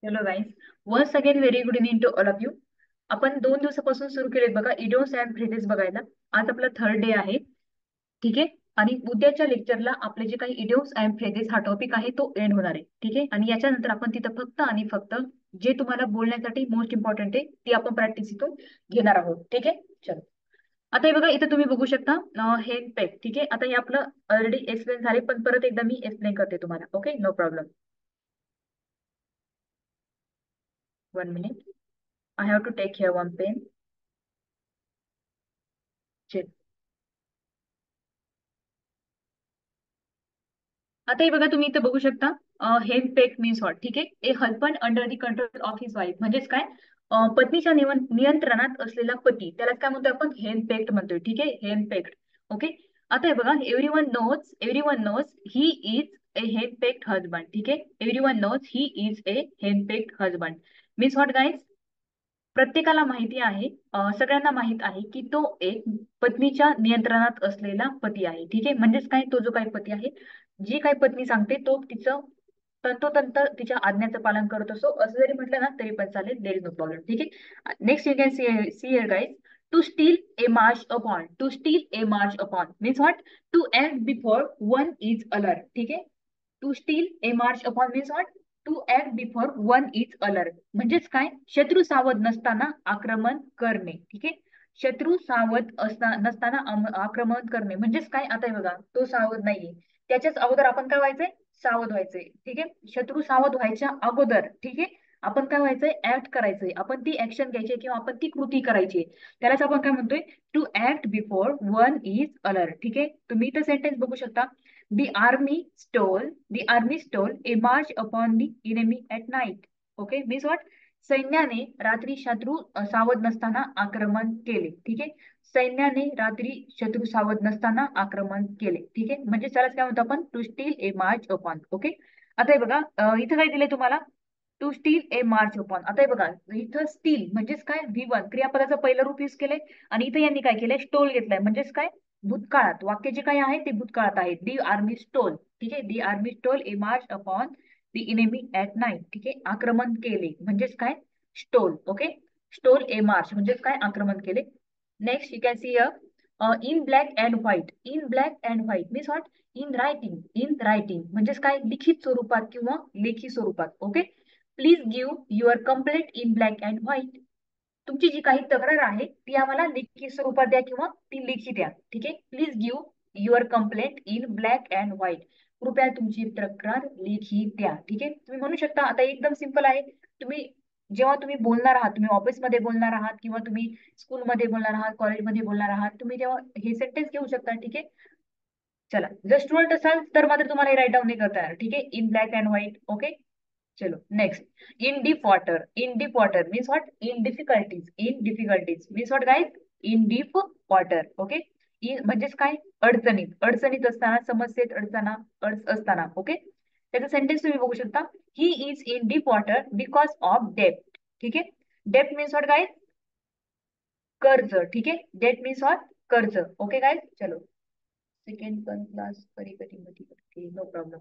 Hello guys, once again very good evening to all of you. आपण 2 दिवसापासून सुरू केलेत बघा इडियोम्स अँड फ्रेजेस बघायला. आज आपला थर्ड डे आहे. ठीक आहे. आणि उद्याच्या लेक्चरला आपले जे काही इडियोम्स अँड फ्रेजेस हा टॉपिक आहे तो एंड होणार आहे. ठीक आहे. आणि याच्यानंतर आपण तिथं फक्त आणि फक्त जे तुम्हाला बोलण्यासाठी मोस्ट इम्पॉर्टंट आहे ती आपण प्रॅक्टिस इथून घेणार आहोत. ठीक आहे. चलो, आता हे बघा इथं तुम्ही बघू शकता हे पेक. ठीक आहे. आता हे आपलं ऑलरेडी एक्सप्लेन झाले, पण परत एकदा मी एक्सप्लेन करते तुम्हाला. Okay, no problem. 1 minute. I have to take here one pen. Check. आता हे बघा तुम्ही इथे बघू शकता हेम पेक मीन्स व्हॉट. ठीक आहे. A husband under the control of his wife म्हणजेच काय, पत्नीच्या नियंत्रणात असलेला पती त्याला काय म्हणतो आपण, हेम पेक्ट म्हणतोय. ठीक आहे, हेम पेक्ट. ओके. आता हे बघा, everyone knows he is a henpecked husband. ठीक आहे, everyone knows he is a henpecked husband means what guys. प्रत्येकाला माहिती आहे, सगळ्यांना माहित आहे की तो एक पत्नीच्या नियंत्रणात असलेला पती आहे. ठीक आहे, म्हणजेच काय, तो जो काही पती आहे, जी काही पत्नी सांगते तो तिचं तंतोतंत तिच्या आज्ञाचं पालन करत असो, असं जरी म्हटलं ना तरी पण चालेल. There is no problem. ठीक आहे. Next you can see here guys. To steal a march upon. To steal a march upon means what, to act before one is alert. ठीक आहे. To steal a march upon means what, to act before one is alert म्हणजेच काय, शत्रू सावध नसताना आक्रमण करणे. ठीक आहे. शत्रू सावध नसताना आक्रमण करणे म्हणजेच काय. आता हे बघा, तो सावध नाहीये, त्याच्याच अगोदर आपण काय व्हायचंय, सावध व्हायचंय. ठीक आहे. शत्रू सावध व्हायच्या अगोदर, ठीक आहे, आपण काय व्हायचंय, ऍक्ट करायचंय, आपण ती ऍक्शन घ्यायची किंवा आपण ती कृती करायची. त्यालाच आपण काय म्हणतोय, to act before one is alert. ठीक आहे. तुम्ही इथं सेंटेन्स बघू शकता. The army stole a march upon the enemy at night. Okay, means what? सैन्याने रात्री शत्रू सावध नसताना आक्रमण केले. ठीक आहे. सैन्याने रात्री शत्रू सावध नसताना आक्रमण केले. ठीक आहे. म्हणजे त्यालाच काय म्हणतो आपण, to steal a march upon. Okay. आता हे बघा, इथं काय दिलंय तुम्हाला, to steal a march upon. आता हे बघा, इथं स्टील म्हणजेच काय, V1 क्रियापदाचं पहिलं रूप यूज केलंय. आणि इथं यांनी काय केलंय, स्टोल घेतलाय म्हणजेच काय, भूतकाळात. वाक्य जे काही आहे ते भूतकाळात आहे. The army stole. ठीक आहे. The army stole a march upon the enemy at night. ठीक आहे. आक्रमण केले म्हणजेच काय, stole. Okay. Stole a march म्हणजेच काय, आक्रमण केले. Next you can see in black and white. In black and white means what, in writing. In writing म्हणजेच काय, लिखित स्वरूपात किंवा लेखी स्वरूपात. Okay. Please give your complaint in black and white. तुमची जी काही तक्रार आहे ती आम्हाला लेखी स्वरूपात द्या किंवा ती लेखी द्या. ठीक आहे. Please give your complaint in black and white. कृपया तुमची तक्रार लेखी द्या. ठीक आहे. तुम्ही म्हणू शकता, आता एकदम सिंपल आहे. तुम्ही जेव्हा तुम्ही बोलणार आहात, तुम्ही ऑफिसमध्ये बोलणार आहात किंवा तुम्ही स्कूलमध्ये बोलणार आहात, कॉलेजमध्ये बोलणार आहात, तुम्ही तेव्हा हे सेंटेन्स घेऊ शकता. ठीक आहे. चला, जर स्टुडंट असाल तर मात्र तुम्हाला हे राईट डाऊन नाही करता येणार. ठीक आहे. In black and white. Okay. चलो next. In deep water. In deep water means what, in difficulties. In difficulties means what guys, in deep water. Okay. In म्हणजेच काय, अडचणीत. अडचणीत असताना, समस्येत असताना. ओके. त्याचं सेंटेन्स तुम्ही बघू शकता. He is in deep water because of डेप्ट. ठीक आहे. डेप्ट मीन्स व्हॉट गाईज, कर्ज. ठीक आहे. डेप्ट मीन्स व्हॉट, कर्ज. Okay guys. चलो, सेकंड पण क्लास कधी कधी मध्ये, नो प्रॉब्लेम.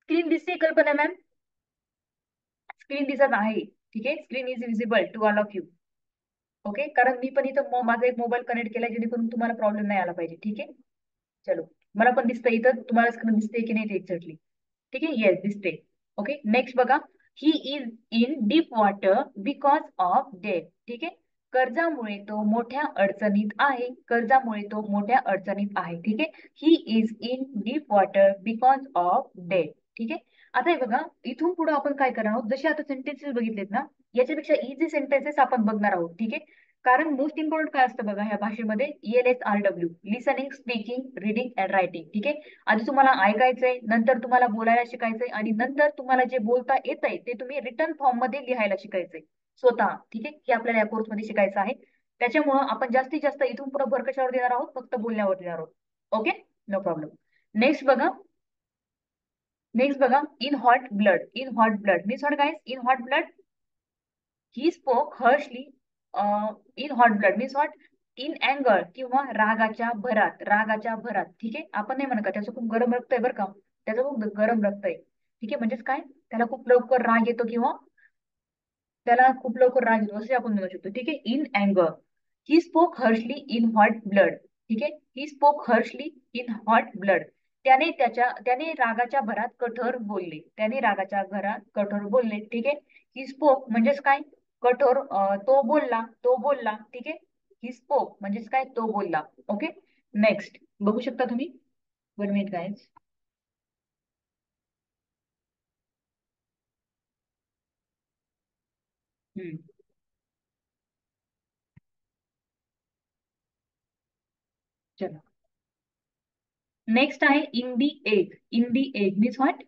स्क्रीन दिसते कल्पना मॅम? स्क्रीन दिसत आहे. ठीक आहे. Screen is visible to all of you. Okay. कारण मी पण इथं माझा एक मोबाईल कनेक्ट केला जेणेकरून तुम्हाला प्रॉब्लेम नाही आला पाहिजे. ठीक आहे. चलो, मला पण दिसतंय इथं, तुम्हाला स्क्रीन दिसते की नाही एक्झॅक्टली. ठीक आहे. येस, दिसते. ओके. नेक्स्ट बघा. He is in deep water because of debt. ठीक आहे. कर्जामुळे तो मोठ्या अडचणीत आहे. कर्जामुळे तो मोठ्या अडचणीत आहे. ठीक आहे. He is in deep water because of debt. ठीक आहे. आता हे बघा, इथून पुढे आपण काय करणार आहोत, जसे आता सेंटेन्सेस बघितलेत ना, याच्यापेक्षा इझी सेंटेन्सेस आपण बघणार आहोत. ठीक आहे. कारण मोस्ट इम्पॉर्टंट काय असतं बघा ह्या भाषेमध्ये, ELSRW, listening, speaking, reading and writing. ठीक आहे. आधी तुम्हाला ऐकायचंय, नंतर तुम्हाला बोलायला शिकायचंय आणि नंतर तुम्हाला जे बोलता येतंय ते तुम्ही रिटर्न फॉर्म मध्ये लिहायला शिकायचंय स्वतः. ठीक आहे. हे आपल्याला या कोर्समध्ये शिकायचं आहे. त्याच्यामुळं आपण जास्तीत जास्त इथून पुढे भर कशावर देणार आहोत, फक्त बोलण्यावर देणार आहोत. Okay, no problem. नेक्स्ट बघा. नेक्स्ट बघा. In hot blood. In hot blood means what guys, in hot blood, he spoke harshly. In hot blood means what, in अँगर किंवा रागाच्या भरात. रागाच्या भरात. ठीक आहे. आपण नाही म्हणत का त्याचं खूप गरम रक्त आहे बरं का, त्याचं खूप गरम रक्त आहे. ठीक आहे. म्हणजेच काय, त्याला खूप लवकर राग येतो किंवा त्याला खूप लवकर राग येतो असे आपण म्हणू शकतो. ठीक आहे. इन अँगर, he spoke harshly in hot blood. ठीक आहे. He spoke harshly in hot blood. त्याने रागाच्या भरात कठोर बोलले. त्याने रागाच्या घरात कठोर बोलले. ठीक आहे. ही स्पोक म्हणजेच काय, कठोर, तो बोलला. ठीक आहे. ही स्पोक म्हणजेच काय, तो बोलला. ओके. नेक्स्ट बघू शकता तुम्ही. 1 मिनिट काय. हम्म. चला. नेक्स्ट आहे in the egg. In the egg means what?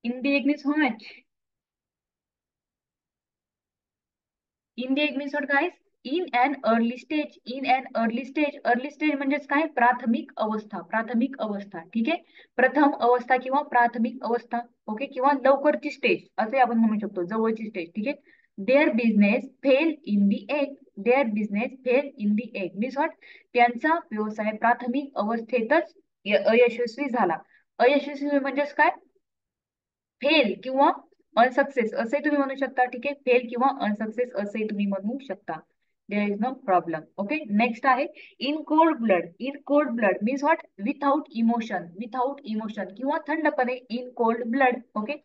In the egg means what? In the egg means what guys? In an early stage. In an early stage. Early stage म्हणजेच काय, प्राथमिक अवस्था. प्राथमिक अवस्था. ठीक आहे. प्रथम अवस्था किंवा प्राथमिक अवस्था. ओके. किंवा लवकरची स्टेज असे आपण म्हणू शकतो, जवळची स्टेज. ठीक आहे. There business fail in the egg. There business fail in the egg means what? त्यांचा व्यवसाय प्राथमिक अवस्थेतच अयशस्वी झाला. अयशस्वी म्हणजेच काय, फेल किंवा अनसक्सेस असे तुम्ही म्हणू शकता. ठीक आहे. फेल किंवा अनसक्सेस असे तुम्ही म्हणू शकता. There is no problem. Okay. Next आहे in cold blood. In cold blood means what? Without emotion. Without emotion किंवा थंडपणे. In cold blood. Okay.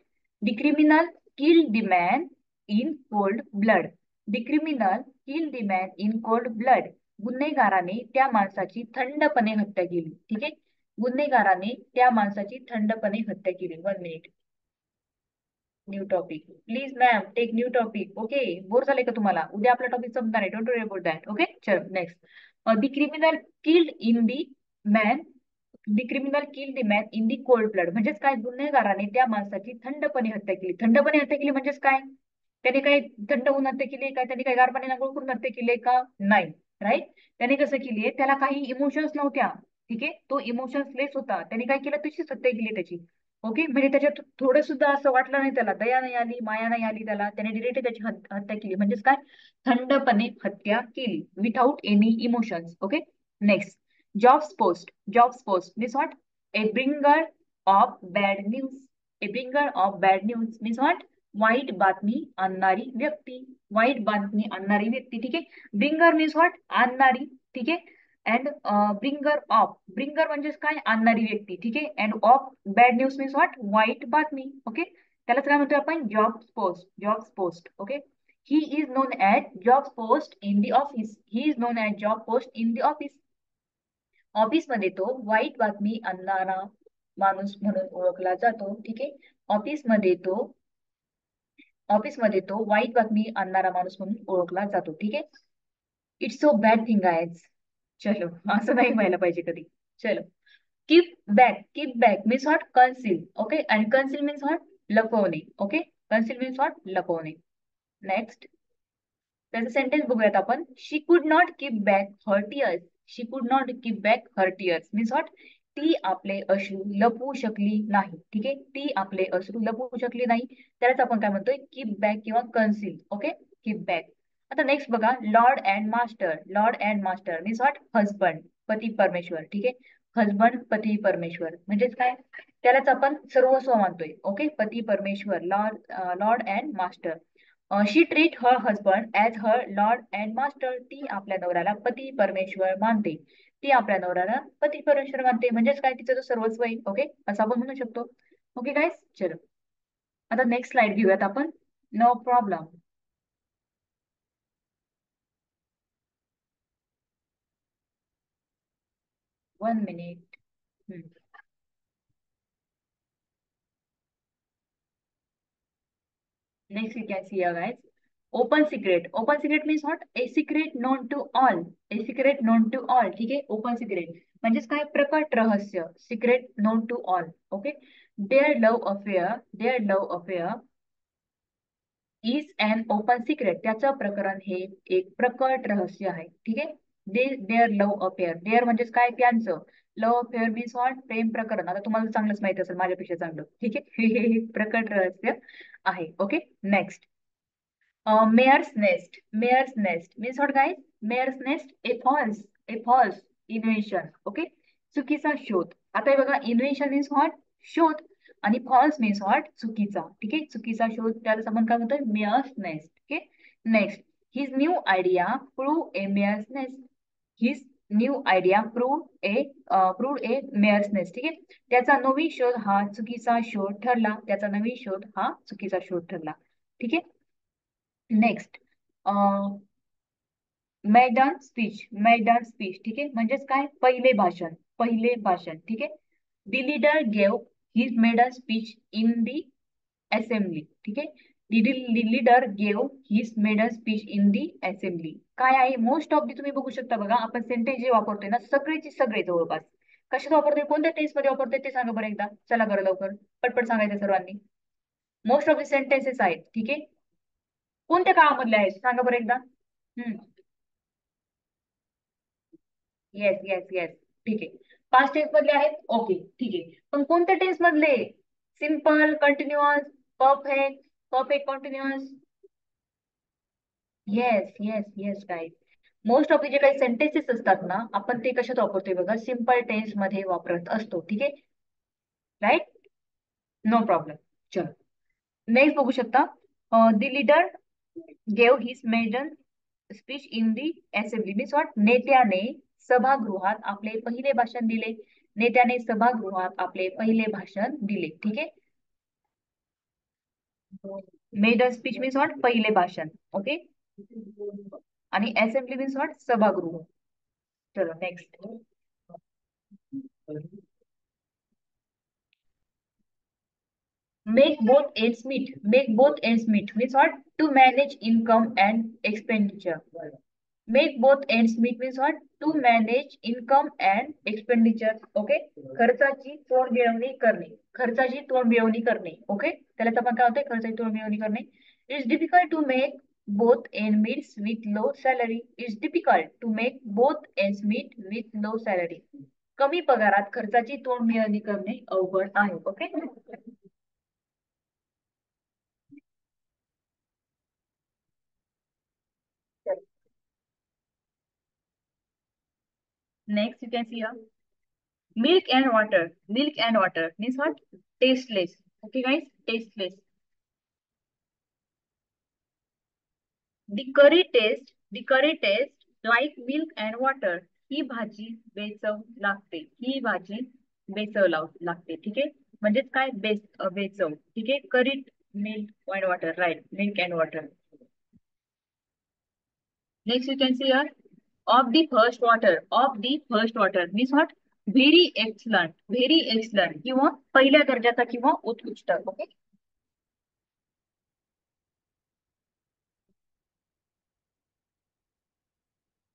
The criminal kill the man in cold blood. The criminal kill the man in cold blood. गुन्हेगाराने त्या माणसाची थंडपणे हत्या केली. ठीक आहे. गुन्हेगाराने त्या माणसाची थंडपणे हत्या केली. 1 minute. New topic please ma'am, take new topic. Okay. Bore झाले का तुम्हाला? उद्या आपला टॉपिक संपणार आहे. Don't worry about that. Okay. चल next. The criminal killed in the man. The criminal kill the man in the cold blood म्हणजेच काय, गुन्हेगाराने त्या माणसाची थंडपणे हत्या केली. थंडपणे हत्या केली म्हणजेच काय, त्याने काय थंड होऊन हत्या केली काय, त्याने काय गार पाण्याने आंघोळ करून हत्या केली का? नाही. राईट. त्याने कसं केलीये, त्याला काही इमोशन्स नव्हत्या. ठीक आहे. तो इमोशन्स लेस होता. त्याने काय केलं, तशीच हत्या केली त्याची. ओके. म्हणजे त्याच्यात थोडं सुद्धा असं वाटलं नाही, त्याला दया नाही आली, माया नाही आली त्याला. त्याने डिरेक्ट त्याची हत्या केली म्हणजेच काय, थंडपणे हत्या केली. Without any emotions. Okay. Next. Jobs post. Jobs post means what? A bringer of bad news. A bringer of bad news means what? वाईट बातमी आणणारी व्यक्ती. वाईट बातमी आणणारी व्यक्ती. ठीक आहे. Bringer means what? आणणारी. ठीक आहे. And bringer of. ब्रिंगर म्हणजेच काय, आणणारी व्यक्ती. ठीक आहे. And of bad news means what? वाईट बातमी. ओके. त्यालाच काय म्हणतोय आपण, job post. Job post. Okay. He is non as job post in the office. He is non as job post in the office. ऑफिसमध्ये तो वाईट बातमी आणणारा माणूस म्हणून ओळखला जातो. ठीक आहे. ऑफिसमध्ये तो ऑफिसमध्ये तो वाईट बातमी आणणारा माणूस म्हणून ओळखला जातो. ठीक आहे. It's so bad thing guys. चलो. असं नाही व्हायला पाहिजे कधी. चलो. Keep back. Keep back means what? Conceal. Okay. आणि कन्सील मीन्स व्हॉट? लपवणे. ओके. Conceal means what? लपवणे. नेक्स्ट. त्याचं सेंटेन्स बघूयात आपण. She could not keep back her tears. She could not keep back her tears means what? ती आपले अश्रू लपवू शकली नाही. ठीक आहे. ती आपले अश्रू लपवू शकली नाही. त्यालाच आपण काय म्हणतोय, कीप बॅक किंवा कन्सील. ओके. Keep back. आता नेक्स्ट बघा. Lord and master. Lord and master means what? Husband. पती परमेश्वर. ठीक आहे. हजबंड, पती परमेश्वर म्हणजेच काय, त्यालाच आपण सर्वस्व मानतोय. ओके. पती परमेश्वर. Lord, Lord and master. She treat her husband as her Lord and master. ती आपल्या नवऱ्याला पती परमेश्वर मानते. ती आपल्या नवऱ्याला पती परमेश्वर मानते म्हणजेच काय, तिचं तो सर्वस्व आहे. ओके. असं आपण म्हणू शकतो. Okay guys. चलो. आता नेक्स्ट स्लाइड घेऊयात आपण. No problem. 1 minute. Next we can see here guys. Open secret. Open secret means what? A secret known to all. A secret known to all. ठीक आहे. ओपन सिक्रेट म्हणजेच काय, प्रकट रहस्य. Secret known to all. Okay. Their love affair. Their love affair is an open secret. त्याचं प्रकरण हे एक प्रकट रहस्य आहे. ठीक आहे. There love affair. देअर म्हणजेच काय, त्यांचं. Love affair means what? प्रेम प्रकरण. आता तुम्हाला चांगलंच माहिती असेल, माझ्यापेक्षा चांगलं. ठीक आहे. हे प्रकट रहस्य आहे. Okay. Next. Mare's nest. Mare's nest means what guys? Mare's nest a false invention. Okay. चुकीचा शोध. आता हे बघा, इन्व्हेन्शन मीन्स व्हॉट? शोध. आणि फॉल्स मीन्स व्हॉट, चुकीचा. ठीक आहे, चुकीचा शोध, त्याला आपण काय म्हणतोय, मेअर्स नेस्ट. ठीक आहे, next, his new idea prove a mare's nest. His new idea prove a mare's nest. ठीक आहे, त्याचा नवीन शोध हा चुकीचा शोध ठरला. त्याचा नवीन शोध हा चुकीचा शोध ठरला. ठीक आहे, नेक्स्ट, मैदान स्पीच. मैदान स्पीच, ठीक आहे, म्हणजेच काय, पहिले भाषण, पहिले भाषण. ठीक आहे, the leader gave his maiden speech in the assembly. ठीक आहे, leader gave his maiden speech in the assembly. काय आहे, मोस्ट ऑफ दी तुम्ही बघू शकता बघा, आपण सेंटेन्स जे वापरतोय ना, सगळेचे सगळे जवळपास कशात वापरतोय, कोणत्या टेन्स मध्ये वापरतोय ते सांगा बरं एकदा. चला बरं लवकर पटपट सांगायचं सर्वांनी. मोस्ट ऑफ द सेंटेन्सेस आहेत. ठीक आहे, कोणत्या काळामधले आहेत सांगा बरं एकदा. येस येस येस, ठीक आहे, पास्ट टेन्स मधले आहेत. ओके, ठीक आहे, पण कोणत्या टेन्स मधले, simple, continuous, perfect, perfect continuous. Yes yes yes guys, most of जे काही सेंटेन्सेस असतात ना, आपण ते कशात वापरतोय बघा, सिंपल टेन्स मध्ये वापरत असतो. ठीक आहे, राईट, नो प्रॉब्लेम. चलो नेक्स्ट बघू शकता, the leader gave his maiden speech in the assembly means what, नेत्याने सभागृहात आपले पहिले भाषण दिले. नेत्याने सभागृहात आपले पहिले भाषण दिले. ठीक आहे, मेडन स्पीच मीन्स व्हॉट, पहिले भाषण. ओके, आणि असेंब्ली मीन्स व्हॉट, सभागृह. चलो next, make both ends meet. Make both ends meet means what, to manage income and expenditure. Make both ends meet means what, to manage income and expenditure. Okay, खर्चाची तोडमिळवणी करणे, खर्चाची तोडमिळवणी करणे. Okay, त्याला आपण काय होते, खर्चाची तोडमिळवणी करणे. It's difficult to make both ends meet with low salary. It's difficult to make both ends meet with low salary. कमी पगारात खर्चाची तोडमिळवणी करणे अवघड आहे. Okay, next you can see here, milk and water. Milk and water means what, tasteless. Okay guys, tasteless. The curry taste like milk and water. ही भाजी बेचव लागते. ही भाजी बेचव लागते. ठीक आहे, म्हणजेच काय, बेचव. ठीक आहे, करी, milk and water, right, milk and water. Next you can see here, of the first water means what, very excellent. Very excellent किंवा पहिल्या दर्जाचा किंवा उत्कृष्ट. ओके,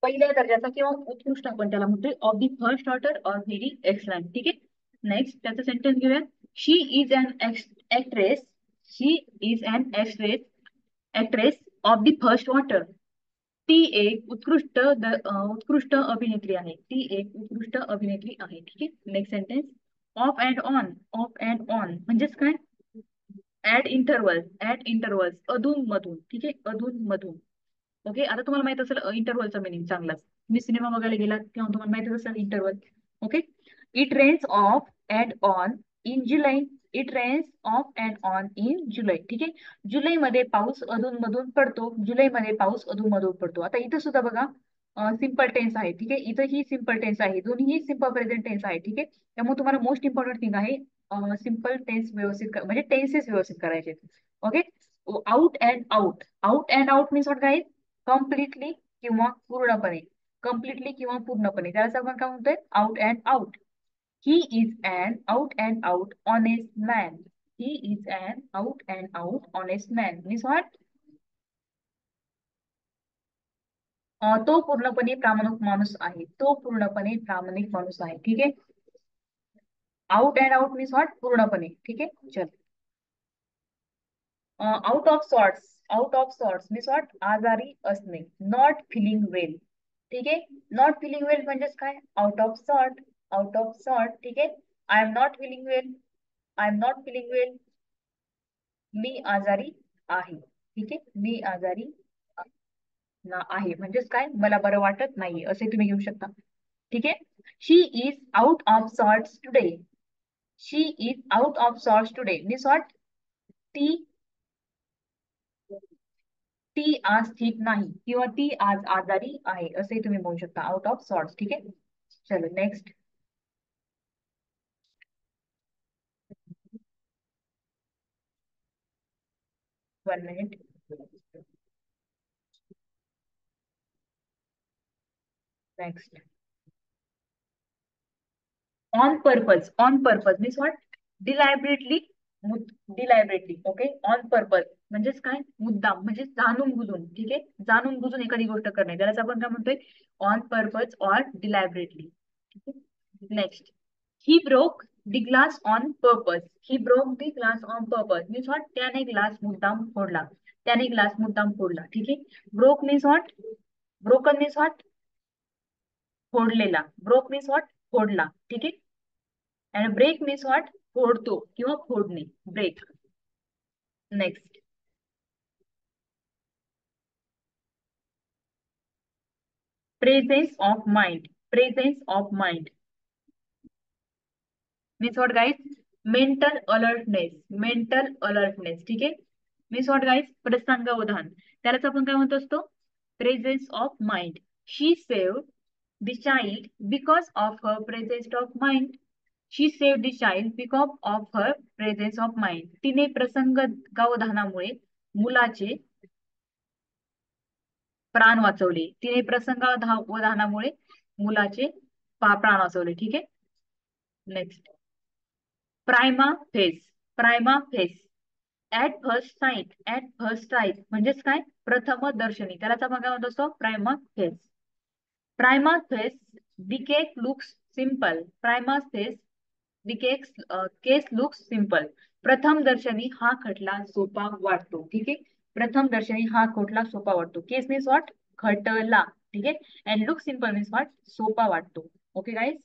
पहिल्या दर्जाचा किंवा उत्कृष्ट आपण त्याला म्हणतोय, ऑफ दी फर्स्ट ऑर्डर और व्हेरी एक्सलंट. ठीक आहे, नेक्स्ट त्याचं सेंटेन्स घेऊया. She is an actress. She is an actress of the first water. ती एक उत्कृष्ट अभिनेत्री आहे. ती एक उत्कृष्ट अभिनेत्री आहे. ठीक आहे, next sentence, of and on. Of and on म्हणजेच काय, ऍट इंटरवल्स, अधून मधून. ठीक आहे, अधून मधून. ओके, आता तुम्हाला माहित असेल इंटरव्हलचा मिनिंग चांगलाच, तुम्ही सिनेमा बघायला गेलात तेव्हा तुम्हाला माहितच असेल interval. Okay, it rains off and on in July. It rains off and on in July. ठीक आहे, जुलैमध्ये पाऊस अधून मधून पडतो. जुलैमध्ये पाऊस अधून मधून पडतो. आता इथं सुद्धा बघा, सिंपल टेन्स आहे. ठीक आहे, इथं ही सिंपल टेन्स आहे, दोन्ही सिंपल प्रेझेंट टेन्स आहे. ठीक आहे, त्यामुळे तुम्हाला मोस्ट इम्पॉर्टंट थिंग आहे सिंपल टेन्स व्यवस्थित म्हणजे टेन्सेस व्यवस्थित करायचे. Okay, out and out. Out and out means what काय, कम्प्लिटली किंवा पूर्णपणे. कम्प्लिटली किंवा पूर्णपणे त्यालाच आपण काय म्हणतोय, out and out. He is an out and out honest man. He is an out and out honest man means what, तो पूर्णपणे प्रामाणिक माणूस आहे. तो पूर्णपणे प्रामाणिक माणूस आहे. ठीक आहे, out and out means what, पूर्णपणे. ठीक आहे, चल, out of sorts. Out of sorts means what, आजारी असणे. Not feeling well. ठीक आहे, नॉट फिलिंग वेल म्हणजेच काय, out of sort. Out of sort. ठीक आहे, I am not feeling well. I am not feeling well, मी आजारी आहे. ठीक आहे, मी आजारी आहे म्हणजेच काय, मला बरं वाटत नाही असे तुम्ही घेऊ शकता. ठीक आहे, she is out of sorts today. She is out of sorts today means what, ती ती आज ठीक नाही किंवा ती आज आजारी आहे असे तुम्ही म्हणू शकता, आउट ऑफ सॉर्ट्स. ठीक आहे. चलो next. 1 minute. Next. On purpose means what, deliberately, deliberately. Okay. On purpose म्हणजेच काय, मुद्दाम म्हणजे जाणून बुजून. ठीक आहे, जाणून बुजून एखादी गोष्ट करणे त्यालाच आपण काय म्हणतोय, ऑन पर्पज ऑर डिलायबरेटली. ठीक आहे. Next. He broke the glass on purpose. He broke the glass on purpose means what, त्याने ग्लास मुद्दाम फोडला, त्याने ग्लास मुद्दाम फोडला. ठीक आहे. Broke means what, broken means what, फोडलेला. ब्रोक मीन्स व्हॉट, फोडला. ठीक आहे. आणि ब्रेक मीन्स व्हॉट, फोडतो किंवा फोडणे, break. Next. Presence of mind. Presence of mind means what guys, mental alertness. Mental alertness. ठीक आहे. मीन्स व्हॉट गाईज, प्रसंगावधान, त्यालाच आपण काय म्हणतो असतो, presence of mind. She save the child because of her presence of mind. She save the child because of her presence of mind. तिने प्रसंगावधानामुळे मुलाचे प्राण वाचवले. तिने प्रसंगावधानामुळे मुलाचे प्राण वाचवले. ठीक आहे. Next. Prima facie. Prima facie, at first sight. At first sight म्हणजेच काय, प्रथम दर्शनी, त्यालाच आपण काय म्हणतो असतो, prima facie. Prima facie the cake looks simple. Prima facie the case looks simple. प्रथम दर्शनी हा खटला सोपा वाटतो. ठीक आहे. प्रथम दर्शनी हा खटला सोपा वाटतो. केस मीन्स व्हॉट, खटला. ठीक आहे. And look simple means what, सोपा वाटतो. Okay guys.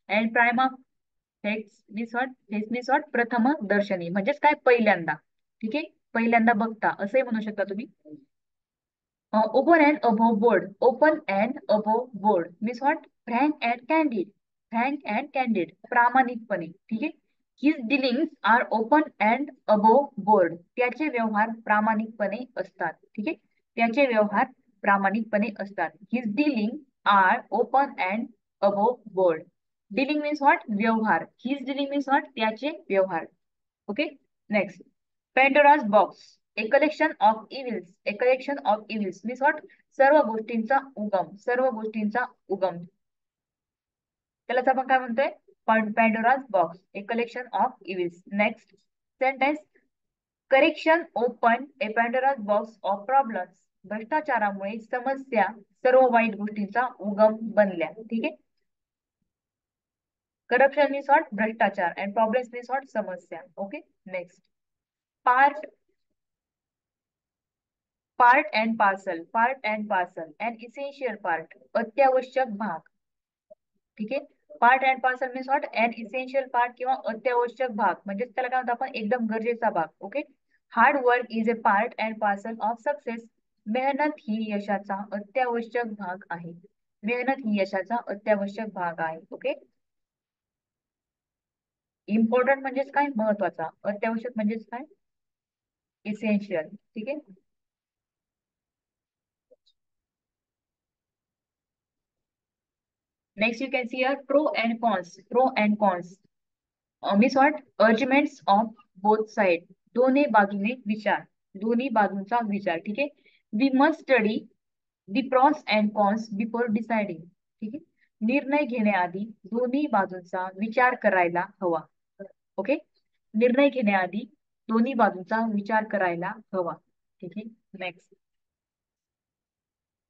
And prima facie means what, facie means what, प्रथम दर्शनी म्हणजेच काय, पहिल्यांदा. ठीक आहे. पहिल्यांदा बघता असंही म्हणू शकता तुम्ही. Open and above board. Open and above board means what, frank and candid. Frank and candid, प्रामाणिकपणे. ठीक आहे. His dealings are open and above board. त्याचे व्यवहार प्रामाणिकपणे असतात. ठीक आहे. त्याचे व्यवहार प्रामाणिकपणे असतात. His dealing are open and above board. Dealing means what, व्यवहार. हिज डिलिंग मीन्स व्हॉट, त्याचे व्यवहार. Okay. Next. Pandora's box. A collection of evils. A collection of evils means what, सर्व गोष्टींचा उगम. सर्व गोष्टींचा उगम, त्यालाच आपण काय म्हणतोय, Pandora's box. A collection of evils. Next sentence. Correction open a Pandora's box of problems. भ्रष्टाचारामुळे समस्या सर्व वाईट गोष्टींचा उगम बनल्या. ठीक आहे. करप्शन मीन्स व्हॉट, भ्रष्टाचार. अँड प्रॉब्लेम्स मीन्स व्हॉट, समस्या. Okay. Next. Part part and parcel. Part and parcel, and essential part, अत्यावश्यक भाग. ठीक आहे. Part and parcel means what, and essential part किंवा अत्यावश्यक भाग म्हणजेच त्याला काय म्हणतो आपण, एकदम गरजेचा भाग. Okay. Hard work is a part and parcel of success. मेहनत ही यशाचा अत्यावश्यक भाग आहे. मेहनत ही यशाचा अत्यावश्यक भाग आहे. ओके. इम्पॉर्टंट म्हणजेच काय, महत्वाचा. अत्यावश्यक म्हणजेच काय, इसेन्शियल. ठीक आहे. Next you can see a pro and cons. Pro and cons means what, arguments of both side. दोन्ही बाजूने विचार, दोन्ही बाजूंचा विचार. ठीक आहे. We must study the pros and cons before deciding. ठीक आहे. निर्णय घेण्याआधी दोन्ही बाजूंचा विचार करायला हवा. ओके. निर्णय घेण्याआधी दोन्ही बाजूंचा विचार करायला हवा. ठीक आहे. Next.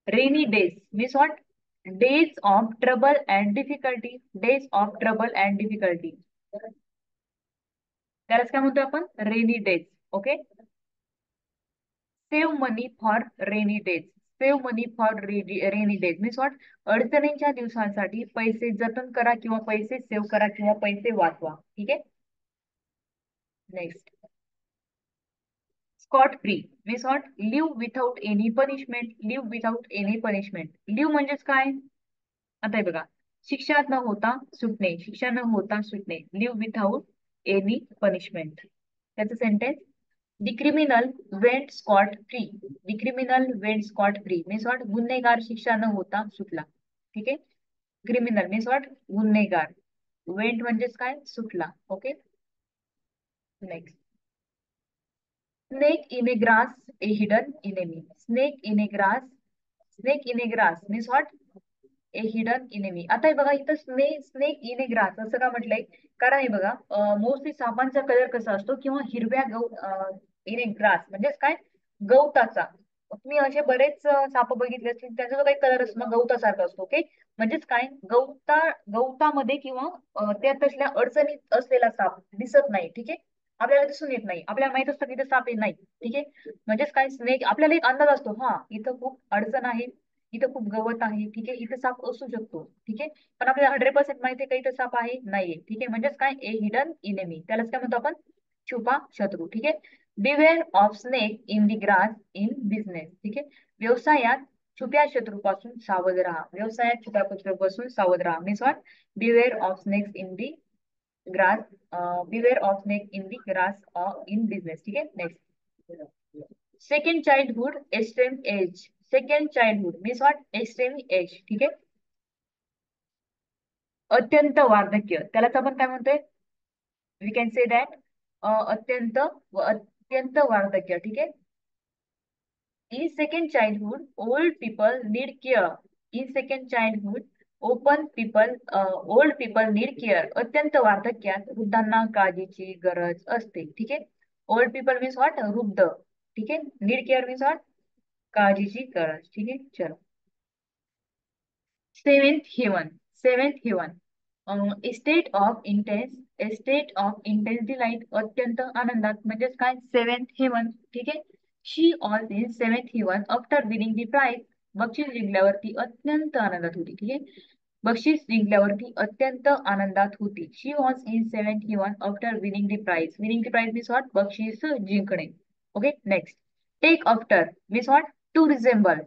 Rainy days means what, days of trouble and difficulty. Days of trouble and difficulty, त्यालाच काय म्हणतो आपण, rainy days. Okay. Save money for rainy days. Save money for rainy days means what, अडचणींच्या दिवसांसाठी पैसे जतन करा किंवा पैसे सेव्ह करा किंवा पैसे वाचवा. ठीक आहे. Next. Scot free means what, live without any punishment. Live without any punishment. Live म्हणजेच काय, आता हे बघा, शिक्षा न होता सुटणे. शिक्षा न होता सुटणे, लिव्ह विथाऊट एनी पनिशमेंट. त्याचं sentence, the criminal went scot free. The criminal went scot free means what, गुन्हेगार शिक्षा न होता सुटला. ठीक आहे. क्रिमिनल मीन्स व्हॉट, गुन्हेगार. वेंट म्हणजेच काय, सुटला. Okay. Next, snake in a grass, a hidden enemy. Snake in a grass, snake in a grass means what, a hidden enemy. आता हे बघा इथं स्नेक इन ए ग्रास असं का म्हटलंय, कारण हे बघा मोस्टली सापांचा कलर कसा असतो, किंवा हिरव्या इन ए ग्रास म्हणजेच काय, गवताचा. तुम्ही असे बरेच साप बघितले असतील, त्याचा जो काही कलर असतो ना गवतासारखा असतो. ओके. म्हणजेच काय, गवतामध्ये किंवा त्या तसल्या अडचणीत असलेला साप दिसत नाही. ठीक आहे. आपल्याला दिसून येत नाही, आपल्याला माहित असतं की इथे साप येत नाही. ठीक आहे. म्हणजेच काय, स्नेक आपल्याला एक अंदाज असतो, हा इथं खूप अडचण आहे, इथं खूप गवत आहे. ठीक आहे. इथं साप असू शकतो. ठीक आहे. पण आपल्याला 100% माहिती आहे का इथं साप आहे, नाहीये. ठीक आहे. म्हणजेच काय, ए हिडन इनेमी, त्यालाच काय म्हणतो आपण, छुपा शत्रू. ठीक आहे. बिवेअर of snake in the grass in business. ठीक आहे. व्यवसायात छुप्या शत्रूपासून सावध राहा. व्यवसायात छुप्या शत्रूपासून सावध राहा means what, beware of snakes in the grass, beware of snake in the grass in business. ठीक आहे. Next, second childhood extreme age. Second childhood means what, extreme age. ठीक आहे. अत्यंत वार्धक्य, त्यालाच आपण काय म्हणतोय, वी कॅन से दॅट अत्यंत वार्धक्य. ठीक आहे. In second childhood, old people need care. In second childhood, old people need care. अत्यंत वार्धक्यात वृद्धांना काळजीची गरज असते. ठीक आहे. ओल्ड पीपल मीन्स व्हॉट, वृद्ध. ठीक आहे. नीड केअर मीन्स व्हॉट, काळजीची गरज. ठीक आहे. चलो, seventh heaven. Seventh heaven, state of intense, state of intense delight, अत्यंत आनंदात म्हणजेच काय, सेवेंथ हेवन. ठीक आहे. She all in seventh heaven after winning the prize. बक्षीस जिंकल्यावरती अत्यंत आनंदात होती. ठीक आहे. बक्षीस जिंकल्यावरती अत्यंत आनंदात होती. She was in seventh heaven after winning the prize. Winning the prize means what, बक्षीस जिंकणे. Okay. Next, take after means what, to resemble,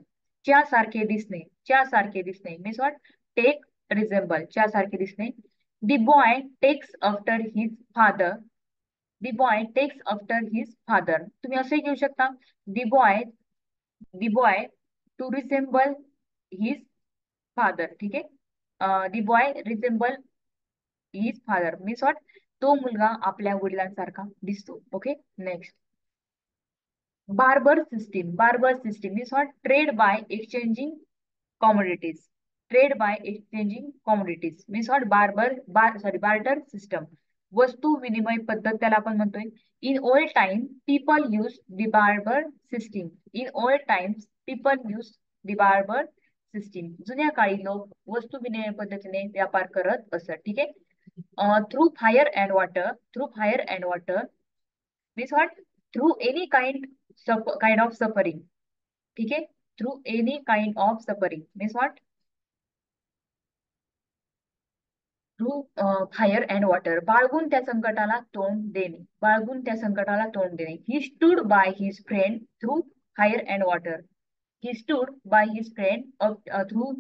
च्या सारखे दिसणे. च्या सारखे दिसणे मीन्स व्हॉट, टेक रिझेंबल, च्या सारखे दिसणे. The boy takes after his father. The boy takes after his father. तुम्ही असंही घेऊ शकता, the boy, the boy to resemble his father. ठीक आहे. The boy resemble his father means what, तो मुलगा आपल्या वडिलांसारखा दिसतो. Okay. Next, barber system. Barber system means what, trade by exchanging commodities. Trade by exchanging commodities means what, barter system, वस्तू विनिमय पद्धत त्याला आपण म्हणतोय. In old time people use the barber system. In old times people use the barber system. जुन्या काळी लोक वस्तू विनिमय पद्धतीने व्यापार करत असत. ठीक आहे. Through fire and water. Through fire and water means what, through any kind of suffering. ठीक आहे. Through any kind of suffering means what, through fire and water. बाळगून त्या संकटाला तोंड देणे. बाळगून त्या संकटाला तोंड देणे. He stood by his friend through fire and water. He stood by his friend through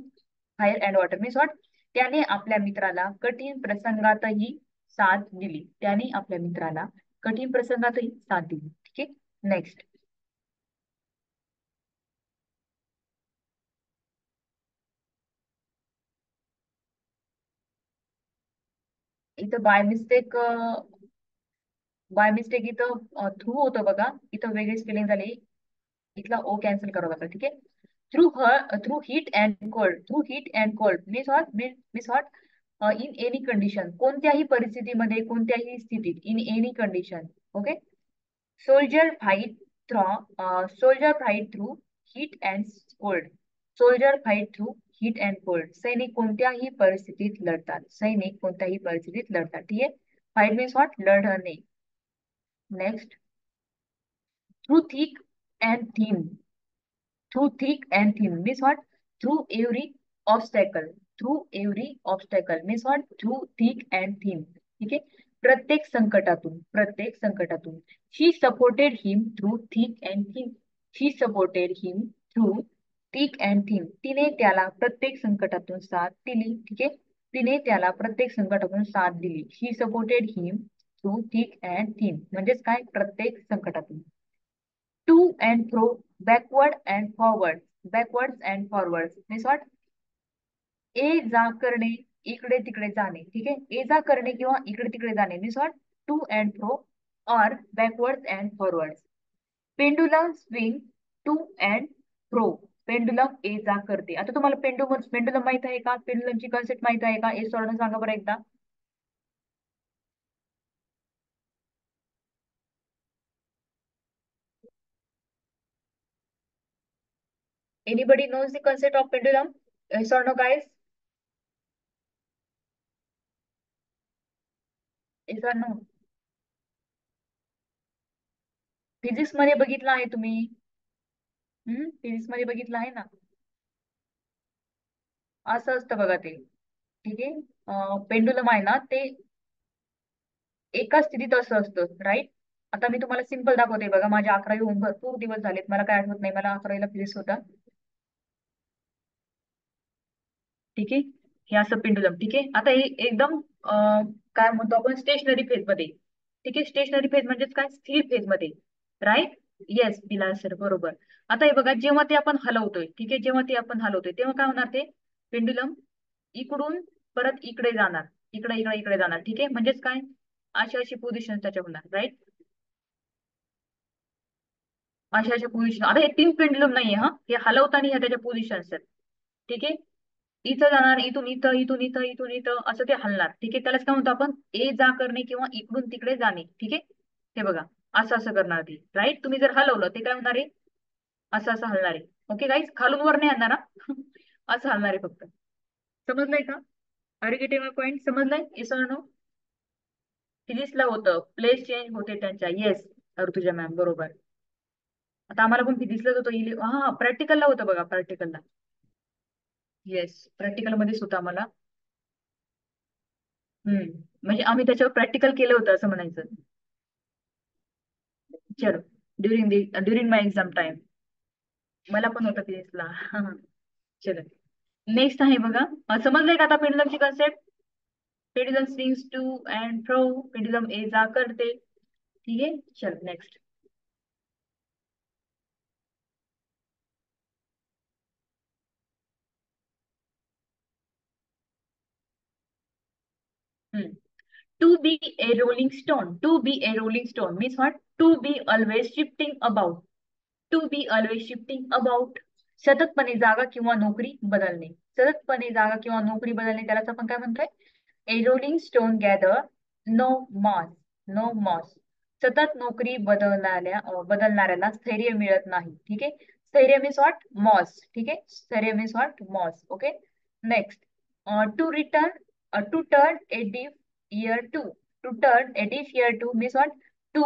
fire and water means what, त्याने आपल्या मित्राला कठीण प्रसंगातही साथ दिली. त्याने आपल्या मित्राला कठीण प्रसंगातही साथ दिली. ठीक आहे. नेक्स्ट, इथं बाय मिस्टेक इथं थ्रू होतं बघा, इथं वेगळी स्पेलिंग झाली. इथला ओ कॅन्सल करावा लागला. ठीक आहे. Through heat and cold. Through heat and cold means what in any condition, कोणत्याही परिस्थितीमध्ये, कोणत्याही स्थितीत. In any condition. Okay. Soldier fight through heat and cold. Soldier fight through heat and cold. सैनिक कोणत्याही परिस्थितीत लढतात. सैनिक कोणत्याही परिस्थितीत लढतात. ठीक आहे. फाईट मीन्स व्हॉट, लढणे. Next, through thick and thin. Through thick and thin means what, through every obstacle. Through every obstacle means what, through thick and thin. ठीक आहे. प्रत्येक संकटातून. प्रत्येक संकटातून. She supported him through thick and thin. She supported him through thick and thin. तिने त्याला प्रत्येक संकटातून साथ दिली. ठीक आहे. तिने त्याला प्रत्येक संकटातून साथ दिली. She supported him through thick and thin म्हणजेच काय प्रत्येक संकटातून. To and fro, backward and forward, backward and forward means what, ए जा करणे, इकडे तिकडे जाणे. ठीक आहे, ए जा करणे किंवा इकडे तिकडे जाणे means what, to and fro और backward and forward. Pendulum swing to and fro, pendulum ए जा करते. आता तुम्हाला पेंडुलम माहित आहे का, पेंडुलमची कन्सेप्ट माहित आहे का, हे सोडून सांगा बरं एकदा. Anybody knows the concept of pendulum? Yes or no, guys? Yes or no? Physics मध्ये बघितलं आहे तुम्ही? फिजिक्स मध्ये बघितलं आहे ना? असं असतं बघा ते. ठीक आहे, पेंडुलम आहे ना ते एका स्थितीत असं असतं, राईट. आता मी तुम्हाला सिंपल दाखवते बघा. माझ्या 11वी होऊन भरपूर दिवस झालेत, मला काय आठवत नाही, मला 11वीला फिजिक्स होता. ठीक आहे, हे असं पेंडुलम. ठीक आहे, आता हे एकदम काय म्हणतो आपण, स्टेशनरी फेज मध्ये. ठीक आहे, स्टेशनरी फेज म्हणजेच काय, स्थिर फेज मध्ये, राईट. येस बिलाल सर, बरोबर. आता हे बघा, जेव्हा ते आपण हलवतोय, ठीक आहे, जेव्हा ते आपण हलवतोय तेव्हा काय होणार, ते पेंडुलम इकडून परत इकडे जाणार, इकडे इकडे इकडे जाणार. ठीक आहे, म्हणजेच काय, अशी अशी पोझिशन त्याच्या होणार, राईट. अशा अशा पोझिशन. आता हे तीन पेंडुलम नाहीये हा, हे हलवताना ह्या त्याच्या पोझिशन आहेत. ठीक आहे, इथं जाणार, इथून इथं, इथून इथं, इथून इथं, असं ते हलणार. ठीक आहे, त्यालाच काय म्हणतो आपण, ए जा करणे किंवा इकडून तिकडे जाणे. ठीक आहे, हे बघा, असं असं करणार ती, राईट. तुम्ही जर हलवलं ते काय होणार आहे, असं असं हलणार आहे. ओके गाईज, खालून वर नाही आणणार हा. असं हलणार आहे फक्त. समजलंय का? अरे गेटिंग पॉईंट, समजलंय? Yes or no? फिजिक्सला होतं, प्लेस चेंज होते त्यांच्या. येस ऋतुजा मॅम, बरोबर. आता आम्हाला पण फिजिक्सलाच होतं, हा प्रॅक्टिकलला होतं बघा, प्रॅक्टिकलला. येस, प्रॅक्टिकल मध्येच होतं आम्हाला. म्हणजे आम्ही त्याच्यावर प्रॅक्टिकल केलं होतं असं म्हणायचं. चलो, ड्युरिंग माय एक्झाम टाइम मला पण होतं फिजिक्सला. चलो, नेक्स्ट आहे बघा. समजलंय का आता पेंडुलमची concept? Pendulum swings to and fro, pendulum ए जा करते. ठीक आहे, चल next. To be a rolling stone, to be a rolling stone means what, to be always shifting about, to be always shifting about. सततपणे जागा किंवा नोकरी बदलणे, सततपणे जागा किंवा नोकरी बदलणे, त्यालाच आपण काय म्हणतोय, a rolling stone gather no moss, no moss. सतत नोकरी बदलणाऱ्याला स्थैर्य मिळत नाही. ठीक आहे, स्थैर्य मीन्स व्हॉट, मॉस. ठीक आहे, स्थैर्य means what, moss. Okay, next. To return, to turn a deaf ear to, to turn a deaf ear to means what, to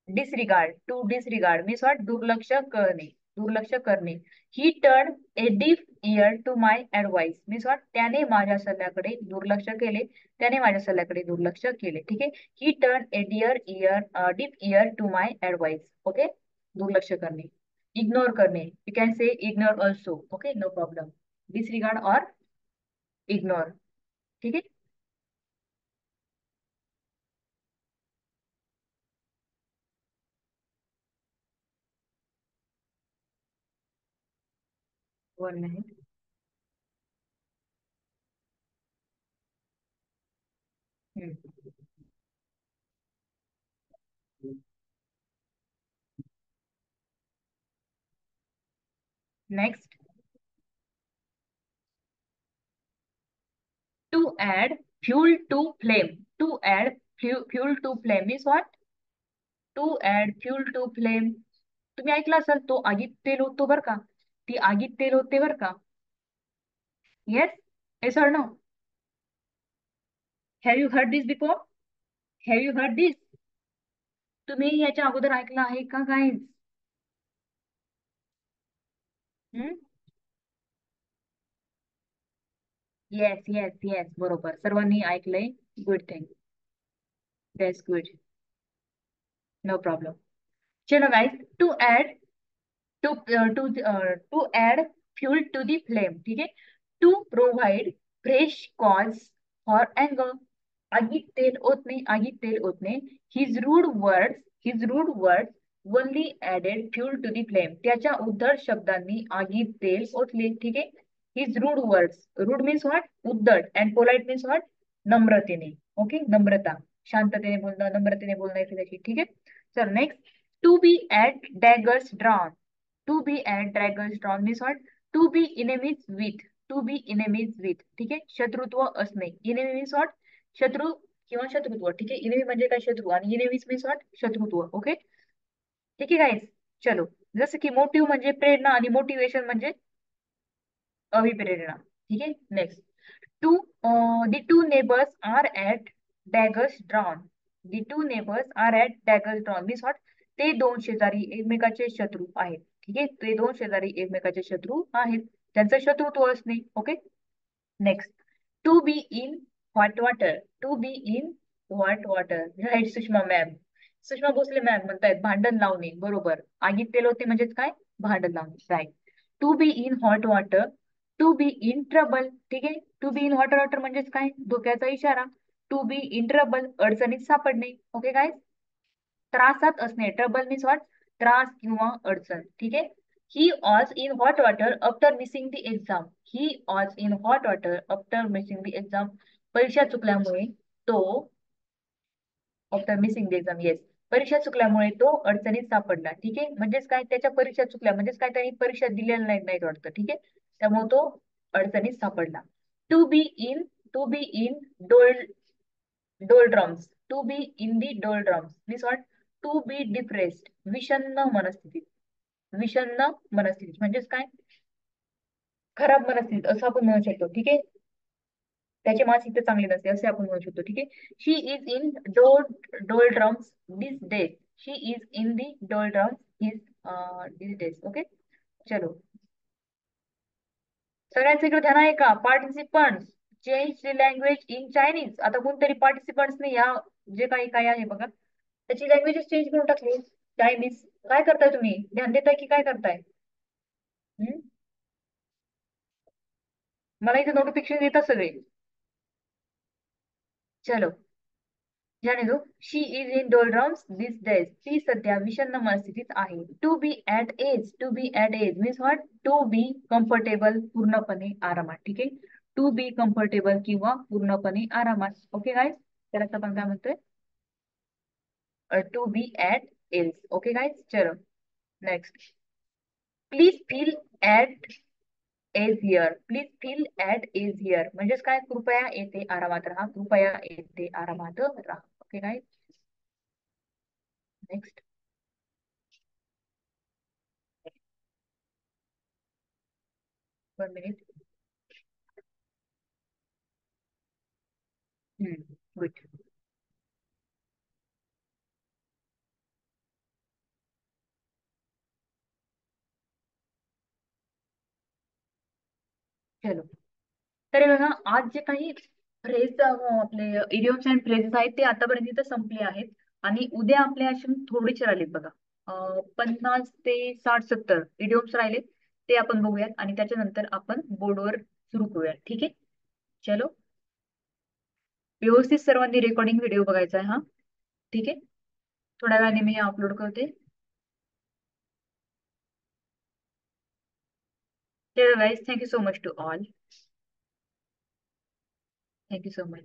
disregard, to disregard means what, दुर्लक्ष करणे, दुर्लक्ष करणे. He turn a deaf ear to my advice means what, त्याने माझ्या सल्ल्याकडे दुर्लक्ष केले, त्याने माझ्या सल्ल्याकडे दुर्लक्ष केले. ठीक आहे, ही turn a deaf ear to my advice. Okay, दुर्लक्ष करणे, इग्नोर करणे. You can say ignore also. Okay, no problem. Disregard और इग्नोर. ठीक आहे, one minute. Next. To add fuel to flame. To add fuel to flame means what? To add fuel to flame. तुम्ही ऐकलं असेल, तो आगीत तेल होतो बर का, ती आगीत तेल होते बर का. Yes, yes or no? Have you heard this before? Have you heard this? तुम्ही याच्या अगोदर ऐकलं आहे का काय? येस येस येस, बरोबर, सर्वांनी ऐकलंय. Good thing, that's good, no problem. चलो guys, to add to add fuel to the flame. ठीक है, to provide fresh cause for anger. आगीत तेल ओतणे, आगीत तेल ओतणे. His rude words only added fuel to the flame. त्याच्या उद्धट शब्दांनी आगीत तेल ओतले. ठीक आहे. His rude words, rude means what, उद्धट, अँड पोलाइट मीन्स व्हॉट, नम्रतेने. ओके, नम्रता, शांततेने बोलणं, नम्रतेने बोलणं येते त्याची. ठीक आहे. चल next. To be at daggers drawn. To be at daggers drawn means what, to be enemies with. To be enemies with. ठीक आहे. शत्रुत्व असणे. इनेमी मीन्स व्हॉट, शत्रू किंवा शत्रुत्व. ठीक आहे. इनेमी म्हणजे काय, शत्रू, आणि इनेमीज मीन्स व्हॉट, शत्रुत्व. ओके. ठीक आहे गाईज. चलो. जसं की मोटिव्ह म्हणजे प्रेरणा आणि मोटिवेशन म्हणजे अभिप्रेरणा. ठीक आहे. Next. To the two neighbours are at daggers drawn. The two neighbours are at daggers drawn means what, ते दोन शेजारी एकमेकाचे शत्रू आहेत. ठीक आहे. ते दोन शेजारी एकमेकाचे शत्रू आहेत, त्यांचं शत्रुत्व असणे. Okay. Next. To be in hot water. To be in hot water. Right Sushma ma'am. Sushma Bhosale ma'am म्हणतायत भांडण लावणे. बरोबर. आगीत तेल होते म्हणजेच काय, भांडण लावणे. Right. To be in hot water, to be in trouble. ठीक आहे. To be in hot water म्हणजेच काय, धोक्याचा इशारा. टू बी इन ट्रबल, अडचणीत सापडणे. ओके काय, त्रासात असणे. ट्रबल मीन्स व्हॉट, त्रास किंवा अडचण. ठीक आहे. He was in hot water after missing the exam. He was in hot water after missing the exam. परीक्षा चुकल्यामुळे तो, after missing the exam, yes, परीक्षा चुकल्यामुळे तो अडचणीत सापडला. ठीक आहे. म्हणजेच काय, त्याच्या परीक्षा चुकल्या म्हणजेच काय, त्यांनी परीक्षा दिलेल्या नाहीत वाटतं. ठीक आहे. त्यामुळे तो अडचणीत सापडला. To be in, to be in dol doldrums. To be in the doldrums means what, to be depressed, विषण्ण मनस्थितीत. विषण्ण मनस्थितीत म्हणजेच काय, खराब मनस्थितीत असं आपण म्हणू शकतो. ठीक आहे. त्याची मानसिकता चांगली नसते असे आपण म्हणू शकतो. ठीक आहे. She is in doldrums this days. She is in the doldrums this days. Okay. चलो. सगळ्यांचं इकडे ध्यान आहे का. Participants change the language in Chinese. आता कोणतरी पार्टिसिपंट्सने या जे काही काय आहे बघा, त्याची लँग्वेजेस चेंज करून टाकली. चायनीज. काय करताय तुम्ही, ध्यान देताय की काय करताय. हम्म? मला इथे नोटिफिकेशन येतात सगळे. चलो. जाने दो. She is in doldrums this days. ती सध्या विषण्ण मनस्थितीत आहे. To be at ease. To be at ease means what, to be comfortable, पूर्णपणे आरामात. ठीक आहे. टू बी कम्फर्टेबल किंवा पूर्णपणे आरामात. Okay guys. त्याला आपण काय म्हणतोय, to be at ease. Okay guys. चलो next. Please feel at ease here. Please feel at ease here म्हणजेच काय, कृपया येथे आरामात राहा, कृपया येथे आरामात राहा. Okay guys. Next. 1 minute. Good. चलो. तर बघा, आज जे काही फ्रेज आपले इडियम्स अँड फ्रेजेस आहेत ते आतापर्यंत इथं संपले आहेत. आणि उद्या आपले असे थोडेसे राहिलेत बघा. 50 ते 60 70 इडियम्स राहिले, ते आपण बघूयात आणि त्याच्यानंतर आपण बोर्डवर सुरू करूयात. ठीक आहे. चलो. व्यवस्थित सर्वांनी रेकॉर्डिंग व्हिडिओ बघायचा आहे हा. ठीक आहे. थोड्या वेळाने मी अपलोड करते. चलो guys, thank you so much to all. Thank you so much.